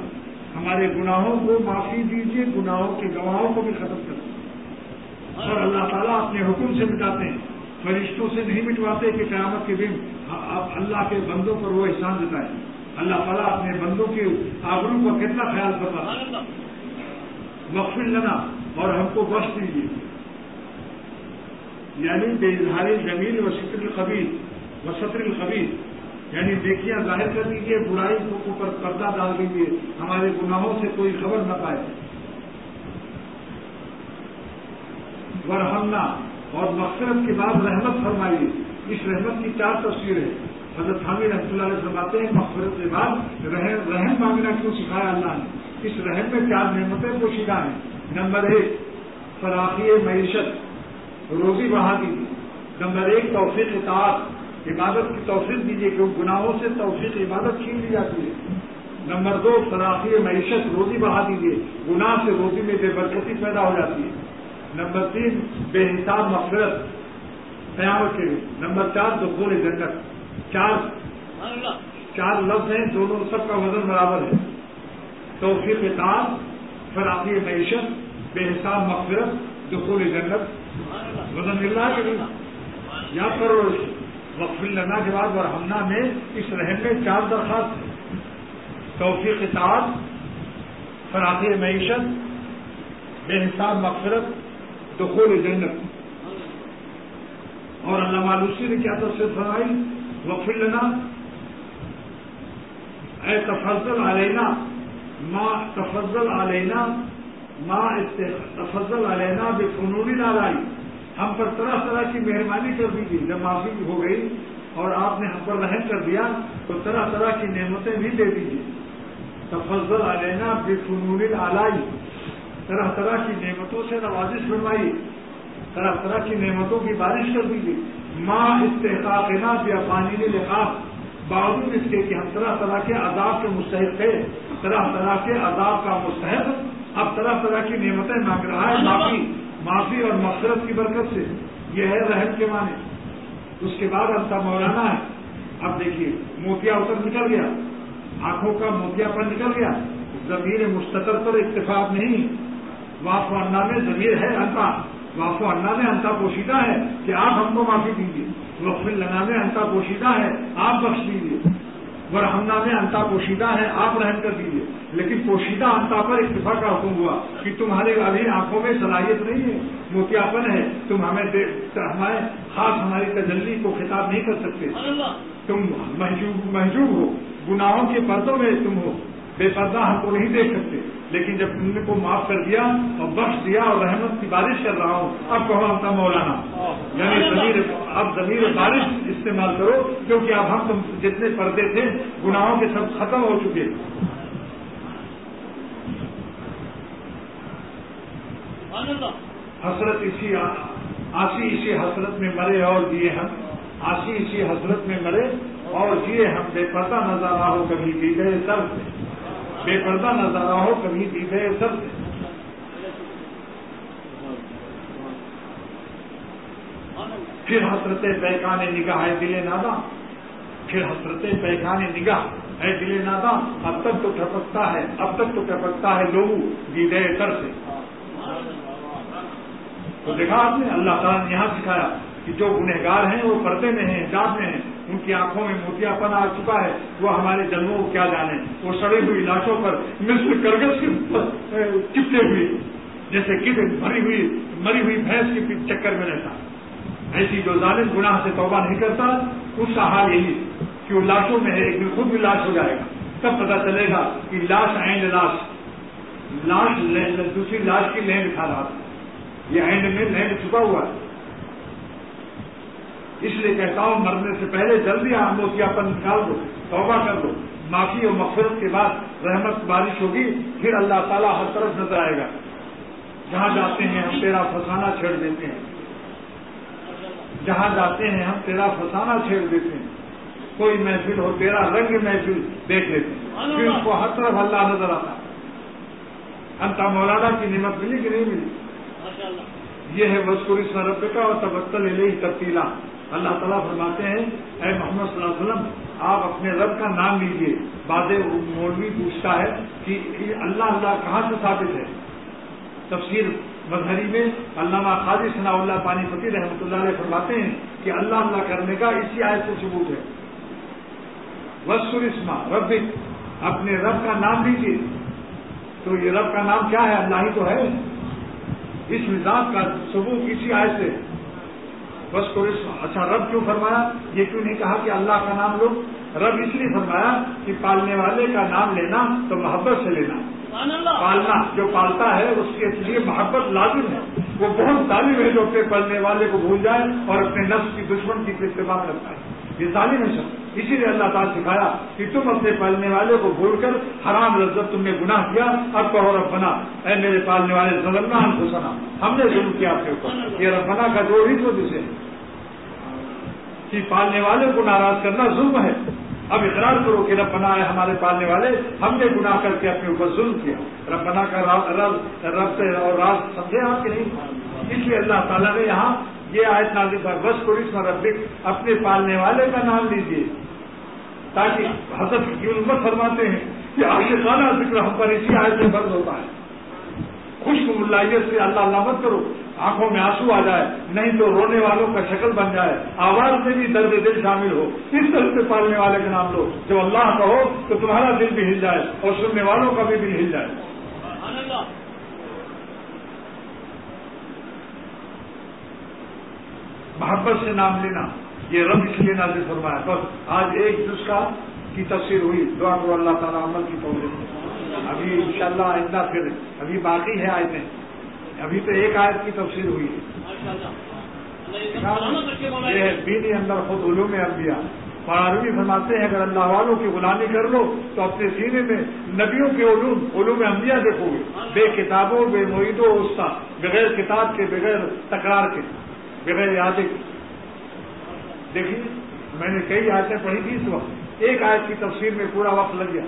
ہمارے گناہوں کو معافی دیجیے، گناہوں کے گواہوں کو بھی ختم کر دیں. اور اللہ تعالیٰ اپنے حکم سے مٹاتے ہیں، فرشتوں سے نہیں مٹواتے کہ قیامت کے دن اب اللہ کے بندوں پر وہ احسان جتائے. اللہ تعالیٰ اپنے بندوں کی آبرو کا کتنا خیال کرتا ہے. مغفر لنا، اور ہم کو بخش دیجیے، یعنی بے اظہار جمیل و ستر الخبیث، یعنی نیکیاں ظاہر کر دیجیے، برائی کو اوپر پردہ ڈال دیجیے، ہمارے گناہوں سے کوئی خبر نہ پائے. ورحمنا، اور مغفرت کے بعد رحمت فرمائیے. اس رحمت کی 4 تفسیر ہے. حضرت حامد رحمۃ اللہ علیہ فرماتے ہیں مغفرت کے بعد رحم مانگنا کیوں سکھایا اللہ نے؟ اس رحم میں 4 نعمتیں پوشیدہ ہیں. نمبر 1 فراخی معیشت، روزی بڑھا دیجیے. نمبر 1 توفیق اطاعت، عبادت کی توفیق دیجیے کیونکہ گناہوں سے توفیق عبادت چھین لی جاتی ہے. نمبر 2 فراخی معیشت، روزی بڑھا دیجیے، گناہ سے روزی میں بے برکتی پیدا ہو جاتی ہے. نمبر 3 بے حساب مغفرت قیامت کے لیے. نمبر 4 دخول جنت. 4 لفظ ہیں، دونوں سب کا وزن برابر ہے. توفیق اطاعت، فراخی معیشت، بے حساب مغفرت، دخول جنت. وزن مل رہا ہے کہ نہیں؟ یاد کرو. وقف لنا کے بعد ورحمنا میں اس رحم میں 4 درخواست ہیں: توفیق اطاعت، فراخی معیشت، بے حساب مغفرت، دخول جنت. اور علامہ آلوسی نے کیا تفسیر فرمائی؟ وغفر لنا اے تفضل علینا بفنون الائی، ہم پر طرح طرح کی مہربانی کر دیجیے. جب معافی ہو گئی اور آپ نے ہم پر رحم کر دیا تو طرح طرح کی نعمتیں بھی دے دیجیے. تفضل علینا بفنون الائی، طرح طرح کی نعمتوں سے نوازش فرمائی، طرح طرح کی نعمتوں کی بارش کر دیجیے. ماں استحقاقنا بافانین العقاب، باوجود اس کے کہ ہم طرح طرح کے عذاب کے مستحق تھے، طرح طرح کے عذاب کا مستحق اب طرح طرح کی نعمتیں مانگ رہا ہے معافی اور مغفرت کی برکت سے. یہ ہے رحم کے معنی. اس کے بعد انتا مولانا ہے. اب دیکھیے موتیا اتر نکل گیا، آنکھوں کا موتیا پر نکل گیا، ضمیر مستتر پر اتفاق نہیں. واف و انا میں ضمیر ہے انتا، واف و انا میں انتا پوشیدہ ہے کہ آپ ہم کو معافی دیجیے. وقف لنا میں انتا پوشیدہ ہے آپ بخش دیجیے. ورحمنا میں انتا پوشیدہ ہے آپ رحم کر دیجیے. لیکن پوشیدہ انتا پر اتفاق کا حکم ہوا کہ تمہارے ابھی آنکھوں میں صلاحیت نہیں ہے، موتیاپن ہے، تم ہمارے خاص ہماری تجلی کو خطاب نہیں کر سکتے، تم محجوب ہو، گناہوں کے پردوں میں تم ہو، بے پردہ ہم کو نہیں دیکھ سکتے. لیکن جب تم نے کو معاف کر دیا اور بخش دیا اور رحمت کی بارش کر رہا ہوں، اب کہو انتا مولانا، یعنی اب ضمیر بارش استعمال کرو کیونکہ اب ہم تم جتنے پردے تھے گناہوں کے سب ختم ہو چکے. حسرت اسی حسرت میں مرے اور دیے ہم، آسی اسی حسرت میں مرے اور جیے ہم بے پردہ نظارہ ہو کبھی دیدے سر سے، بے پردہ نظارہ ہو کبھی دیدے سر سے. پھر حسرت پیکان نگاہ ہے دل ناداں، پھر حسرت پیکان نگاہ ہے دل ناداں، اب تک تو ٹپکتا ہے، اب تک تو ٹپکتا ہے لوگوں دیدے سر سے. تو دیکھا آپ نے اللہ تعالیٰ نے یہاں سکھایا کہ جو گنہگار ہیں وہ پردے میں ہیں، حجاب میں ہیں، ان کی آنکھوں میں موتیا پن آ چکا ہے، وہ ہمارے جنموں کو کیا جانے، وہ سڑی ہوئی لاشوں پر مثل کرگس کی چپتے ہوئے جیسے مری ہوئی بھینس کے چکر میں رہتا. ایسی جو ظالم گناہ سے توبہ نہیں کرتا اس کا حال یہی کہ وہ لاشوں میں ہے، ایک دن خود بھی لاش ہو جائے گا. تب پتہ چلے گا کہ لاش عین لاش دوسری لاش کی لین کھا رہا تھا، یہ اینڈ میں لینڈ چھپا ہوا ہے. اس لیے کہتا ہوں مرنے سے پہلے جلدی موتیاپن نکال دو، توبہ کر دو. معافی اور مغفرت کے بعد رحمت بارش ہوگی، پھر اللہ تعالیٰ ہر طرف نظر آئے گا. جہاں جاتے ہیں ہم تیرا فسانہ چھیڑ دیتے ہیں، جہاں جاتے ہیں ہم تیرا فسانہ چھیڑ دیتے ہیں. کوئی محفل ہو تیرا رنگ محفل دیکھ لیتے ہیں، پھر اس کو ہر طرف اللہ نظر آتا. انتا مولانا کی نعمت ملی کہ نہیں ملی؟ یہ ہے وذکر اسم ربک اور تبتل الیہ تبتیلا. اللہ تعالیٰ فرماتے ہیں اے محمد صلی اللہ علیہ وسلم آپ اپنے رب کا نام لیجیے. بعد مولوی پوچھتا ہے کہ اللہ کہاں سے ثابت ہے؟ تفسیر مظہری میں علامہ قاضی ثناء اللہ پانی پتی رحمۃ اللہ علیہ فرماتے ہیں کہ اللہ کرنے کا اسی آیت سے ثبوت ہے. وذکر اسم ربک اپنے رب کا نام لیجیے. تو یہ رب کا نام کیا ہے؟ اللہ ہی تو ہے. اس مزاج کا ثبوت اسی آیت سے. بس کو اچھا رب کیوں فرمایا؟ یہ کیوں نہیں کہا کہ اللہ کا نام لو؟ رب اس لیے فرمایا کہ پالنے والے کا نام لینا تو محبت سے لینا. پالنا جو پالتا ہے اس کے لیے محبت لازم ہے. وہ بہت ظالم ہے جو اپنے پالنے والے کو بھول جائے اور اپنے نفس کی دشمن کی اتباع کرتا ہے. یہ ظالم ہے سب. اسی لیے اللہ تعالیٰ سکھایا کہ تم اپنے پالنے والے کو بھول کر حرام لذت تم نے گناہ کیا. اب کہو ربنا اے میرے پالنے والے ظلمنا انفسنا، ہم نے ظلم کیا آپ کے اوپر. یہ ربنا کا جو ہی تو جسے کہ پالنے والے کو ناراض کرنا ظلم ہے. اب اقرار کرو کہ ربنا ہے ہمارے پالنے والے، ہم نے گناہ کر کے اپنے اوپر ظلم کیا. ربنا کا رب سے اور راز سمجھے آپ کے نہیں. اس لیے اللہ تعالیٰ نے یہاں یہ آیت نازل پر وذکر اسم ربک اپنے پالنے والے کا نام لیجیے، تاکہ حضرت کی امت فرماتے ہیں کہ عاشقانہ ذکر ہم پر اسی آیت سے فرض ہوتا ہے. خشک ملائیت سے اللہ مت کرو، آنکھوں میں آنسو آ جائے، نہیں تو رونے والوں کا شکل بن جائے، آواز میں بھی درد دل شامل ہو. اس طرح سے پالنے والے کا نام لو. جب اللہ کہو تو تمہارا دل بھی ہل جائے اور سننے والوں کا بھی دل ہل جائے. محبت سے نام لینا یہ رب اس لیے نازل فرمایا. بس آج ایک جز کی تفسیر ہوئی. دعا کرو اللہ تعالیٰ عمل کی توفیق. ابھی انشاءاللہ آئندہ پھر ابھی باقی ہے آیتیں. ابھی تو ایک آیت کی تفسیر ہوئی ہے. یہ ہے دینی اندر خود علوم انبیاء. فارابی فرماتے ہیں اگر اللہ والوں کی غلامی کر لو تو اپنے سینے میں نبیوں کے علوم انبیاء دیکھو گے، بے کتابوں بے معیدوں استاد، بغیر کتاب کے، بغیر تکرار کے، بغیر یاد کے. دیکھیے میں نے کئی آیتیں پڑھی تھی اس وقت، ایک آیت کی تفسیر میں پورا وقت لگ گیا.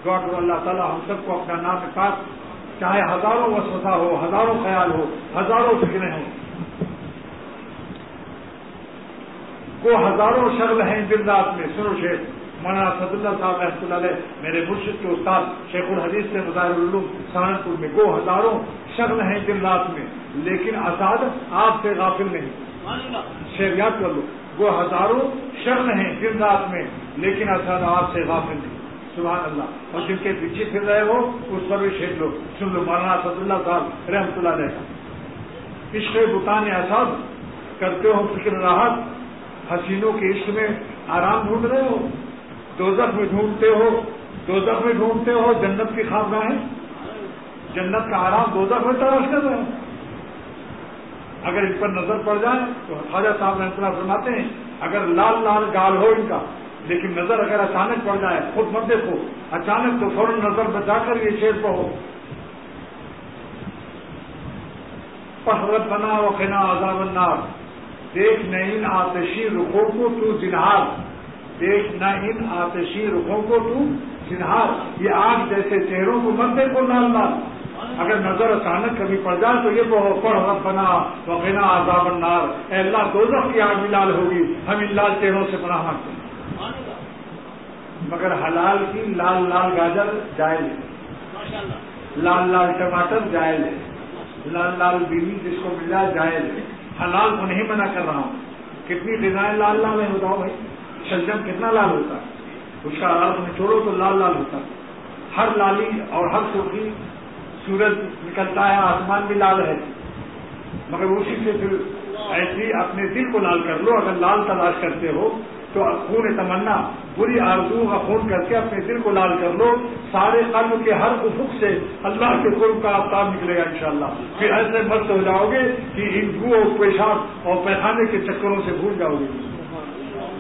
دعا کرو اللہ تعالیٰ ہم سب کو اپنا نام پاک، چاہے ہزاروں وسوسہ ہو، ہزاروں خیال ہو، ہزاروں فکریں ہوں، وہ ہزاروں شغل ہیں دن رات میں. سنو شیخ مولانا اسد اللہ صاحب رحمۃ اللہ علیہ میرے مرشد کے استاد شیخ الحدیث سے مظاہر العلوم سہارنپور میں، وہ ہزاروں شغل ہیں دن رات میں، لیکن اسد آپ سے غافل نہیں. شیخ یاد کر لو، وہ ہزاروں شغل ہیں دن رات میں، لیکن اسد آپ سے غافل نہیں. سبحان اللہ. اور جن کے پیچھے پھر رہے ہو اس پر بھی شیخ لو. سن لو مولانا اسد اللہ صاحب رحمۃ اللہ علیہ. عشق بتان اسد کرتے ہو فکر راحت، حسینوں کے عشق میں آرام ڈھونڈ رہے ہو، دوزخ میں ڈھونڈتے ہو جنت کی خواہشیں، جنت کا آرام دوزخ میں تلاش کر رہے ہو. اگر ان پر نظر پڑ جائے تو خواجہ صاحب رحمۃ اللہ فرماتے ہیں اگر لال لال گال ہو ان کا، لیکن نظر اگر اچانک پڑ جائے، خود مت دیکھو اچانک، تو فوراً نظر بچا کر یہ شیر پڑھو، پہرت بنا و قنا عذاب النار. دیکھ نہ ان آتشی رخوں کو تو زنہار، دیکھ نہ ان آتشی رخوں کو تو زنہار، یہ آگ جیسے چہروں کو مت دیکھو لال لال، اگر نظر اچانک کبھی پڑ جائے تو یہ پڑھ ربنا وقنا عذاب النار، اے اللہ دوزخ کی آگ بھی لال ہوگی، ہم ان لال چہروں سے پناہ مانگتے ہیں۔ مگر حلال کی لال لال گاجر جائز ہے، لال لال ٹماٹر جائز ہے، لال لال بیوی جس کو مل جائے جائز ہے، حلال کو نہیں منع کر رہا ہوں۔ کتنی غذائیں لال لال ہے بتاؤ بھائی، شلجم کتنا لال ہوتا ہے، اس کا رات میں چھوڑو تو لال لال ہوتا ہے، ہر لالی اور ہر سرخی سورج نکلتا ہے، آسمان بھی لال ہے، مگر اسی سے پھر ایسی اپنے دل کو لال کر لو، اگر لال تلاش کرتے ہو تو خون تمنا بری آرزو کا خون کر کے اپنے دل کو لال کر لو، سارے قلب کے ہر افق سے اللہ کے قرب کا آفتاب نکلے گا انشاءاللہ، پھر ایسے مست ہو جاؤ گے کہ ان بو اور پیشاب اور پیخانے کے چکروں سے بھول جاؤ گے،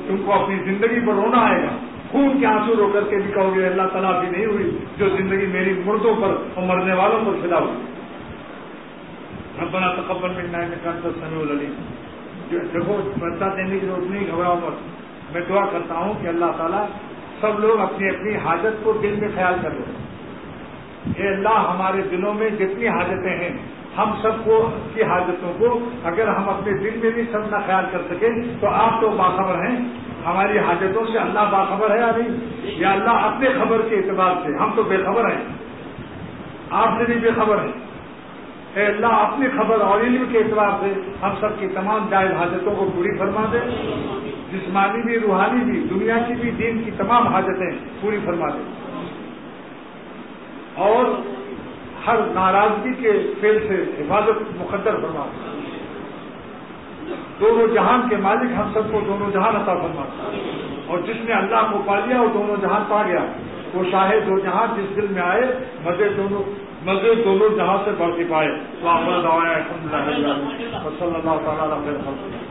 تم کو اپنی زندگی پر رونا آئے گا، خون کے آنسو رو کر کے بھی کہو گے اللہ تعالیٰ بھی نہیں ہوئی جو زندگی میری مردوں پر اور مرنے والوں پر فدا ہوئی۔ ربنا تقبل منا انک انت السمیع العلیم۔ دیکھو بدلہ دینے کی ضرورت نہیں، گھبراؤ مت، میں دعا کرتا ہوں کہ اللہ تعالیٰ سب لوگ اپنی اپنی حاجت کو دل میں خیال کر لیں۔ اے اللہ ہمارے دلوں میں جتنی حاجتیں ہیں ہم سب کو کی حاجتوں کو اگر ہم اپنے دل میں بھی سب نہ خیال کر سکیں تو آپ تو باخبر ہیں، ہماری حاجتوں سے اللہ باخبر ہے یا نہیں؟ یا اللہ اپنے خبر کے اعتبار سے ہم تو بے خبر ہیں، آپ سے بھی بے خبر ہیں، اے اللہ اپنی خبر اور علم کے اعتبار سے ہم سب کی تمام جائز حاجتوں کو پوری فرما دے، جسمانی بھی روحانی بھی دنیا کی بھی دین کی تمام حاجتیں پوری فرما دے، اور ہر ناراضگی کے فعل سے حفاظت مقدر فرما دے، دونوں جہان کے مالک ہم سب کو دونوں جہان عطا فرما دے، اور جس نے اللہ کو پا لیا وہ دونوں جہان پا گیا، وہ شاہد دو جہاں جس دل میں آئے مزے دونوں جہاں سے بڑھتی پائے۔ صلی اللہ تعالیٰ علیہ وسلم۔